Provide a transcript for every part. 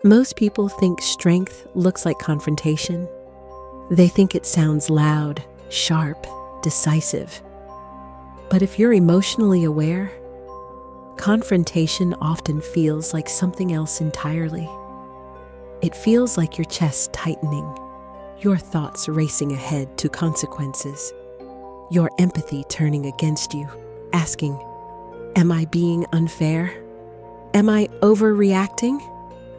Most people think strength looks like confrontation. They think it sounds loud, sharp, decisive. But if you're emotionally aware, confrontation often feels like something else entirely. It feels like your chest tightening, your thoughts racing ahead to consequences, your empathy turning against you, asking, "Am I being unfair? Am I overreacting?"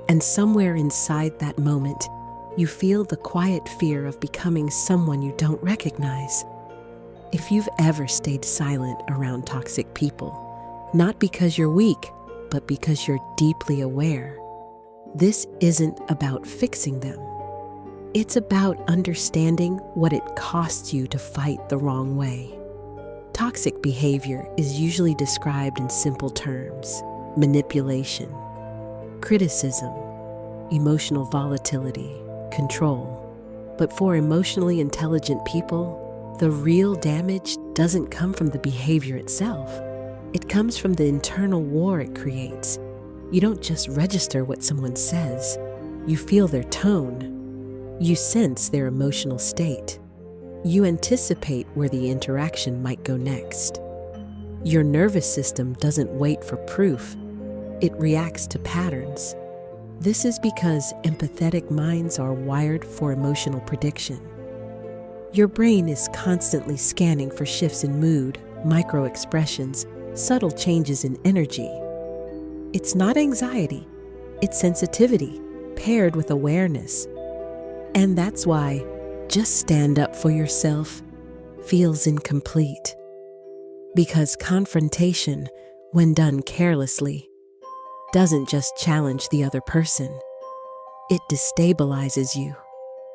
And somewhere inside that moment, you feel the quiet fear of becoming someone you don't recognize. If you've ever stayed silent around toxic people, not because you're weak, but because you're deeply aware, this isn't about fixing them. It's about understanding what it costs you to fight the wrong way. Toxic behavior is usually described in simple terms: manipulation, criticism, emotional volatility, control. But for emotionally intelligent people, the real damage doesn't come from the behavior itself. It comes from the internal war it creates. You don't just register what someone says, you feel their tone. You sense their emotional state. You anticipate where the interaction might go next. Your nervous system doesn't wait for proof. It reacts to patterns. This is because empathetic minds are wired for emotional prediction. Your brain is constantly scanning for shifts in mood, micro-expressions, subtle changes in energy. It's not anxiety, it's sensitivity paired with awareness. And that's why just stand up for yourself feels incomplete. Because confrontation, when done carelessly, doesn't just challenge the other person, it destabilizes you.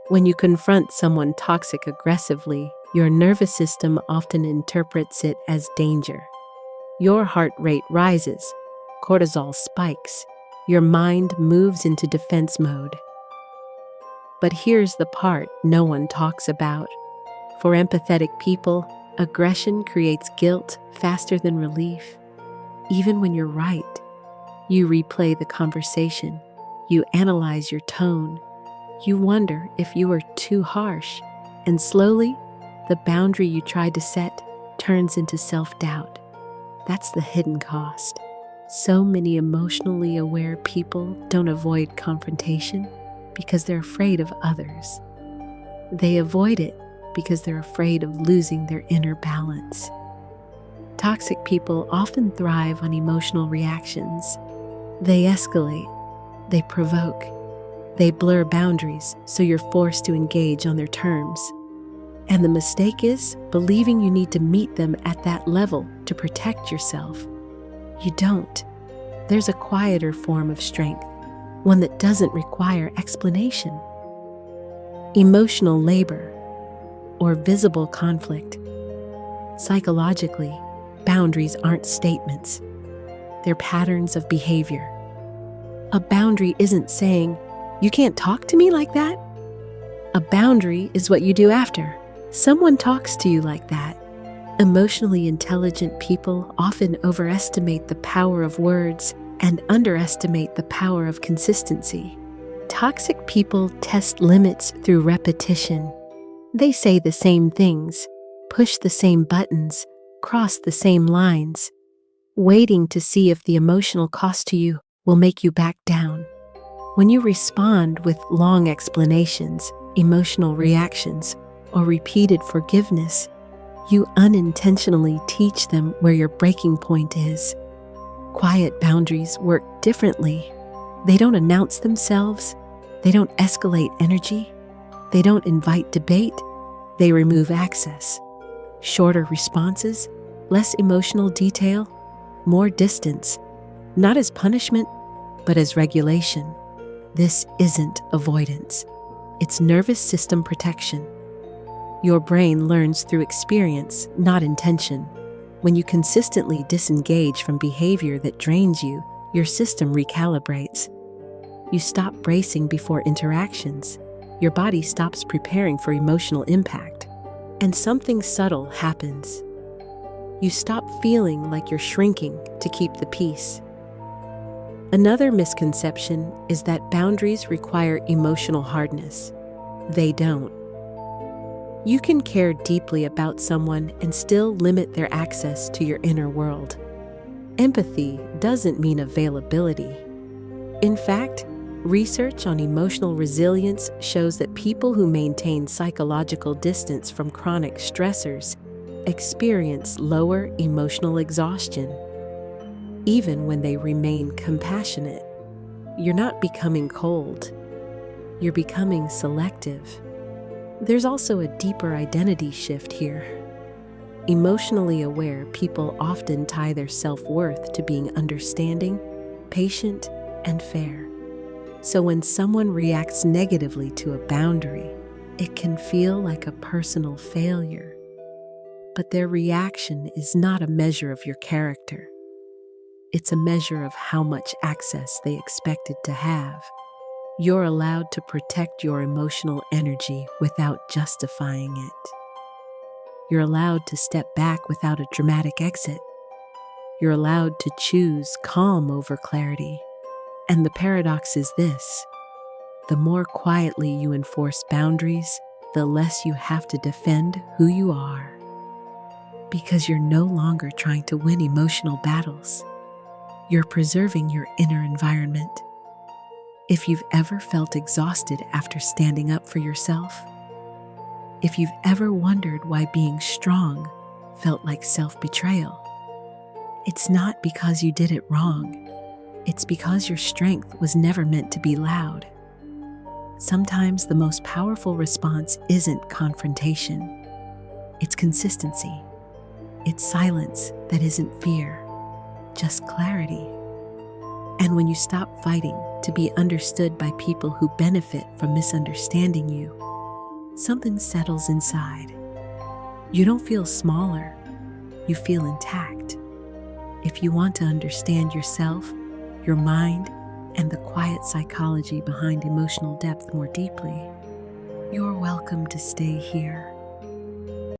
When you confront someone toxic aggressively, your nervous system often interprets it as danger. Your heart rate rises, cortisol spikes, your mind moves into defense mode. But here's the part no one talks about. For empathetic people, aggression creates guilt faster than relief. Even when you're right, you replay the conversation, you analyze your tone, you wonder if you were too harsh, and slowly, the boundary you tried to set turns into self-doubt. That's the hidden cost. So many emotionally aware people don't avoid confrontation because they're afraid of others. They avoid it because they're afraid of losing their inner balance. Toxic people often thrive on emotional reactions. They escalate, they provoke, they blur boundaries so you're forced to engage on their terms. And the mistake is believing you need to meet them at that level to protect yourself. You don't. There's a quieter form of strength, one that doesn't require explanation. Emotional labor, or visible conflict. Psychologically, boundaries aren't statements. They're patterns of behavior. A boundary isn't saying, "You can't talk to me like that." A boundary is what you do after someone talks to you like that. Emotionally intelligent people often overestimate the power of words and underestimate the power of consistency. Toxic people test limits through repetition. They say the same things, push the same buttons, cross the same lines, waiting to see if the emotional cost to you will make you back down. When you respond with long explanations, emotional reactions, or repeated forgiveness, you unintentionally teach them where your breaking point is. Quiet boundaries work differently. They don't announce themselves. They don't escalate energy. They don't invite debate. They remove access. Shorter responses, less emotional detail, more distance, not as punishment, but as regulation. This isn't avoidance. It's nervous system protection. Your brain learns through experience, not intention. When you consistently disengage from behavior that drains you, your system recalibrates. You stop bracing before interactions. Your body stops preparing for emotional impact. And something subtle happens. You stop feeling like you're shrinking to keep the peace. Another misconception is that boundaries require emotional hardness. They don't. You can care deeply about someone and still limit their access to your inner world. Empathy doesn't mean availability. In fact, research on emotional resilience shows that people who maintain psychological distance from chronic stressors experience lower emotional exhaustion, even when they remain compassionate. You're not becoming cold. You're becoming selective. There's also a deeper identity shift here. Emotionally aware people often tie their self-worth to being understanding, patient, and fair. So when someone reacts negatively to a boundary, it can feel like a personal failure. But their reaction is not a measure of your character. It's a measure of how much access they expected to have. You're allowed to protect your emotional energy without justifying it. You're allowed to step back without a dramatic exit. You're allowed to choose calm over clarity. And the paradox is this: the more quietly you enforce boundaries, the less you have to defend who you are. Because you're no longer trying to win emotional battles. You're preserving your inner environment. If you've ever felt exhausted after standing up for yourself, if you've ever wondered why being strong felt like self-betrayal, it's not because you did it wrong. It's because your strength was never meant to be loud. Sometimes the most powerful response isn't confrontation. It's consistency. It's silence that isn't fear, just clarity. And when you stop fighting to be understood by people who benefit from misunderstanding you, something settles inside. You don't feel smaller, you feel intact. If you want to understand yourself, your mind, and the quiet psychology behind emotional depth more deeply, you're welcome to stay here.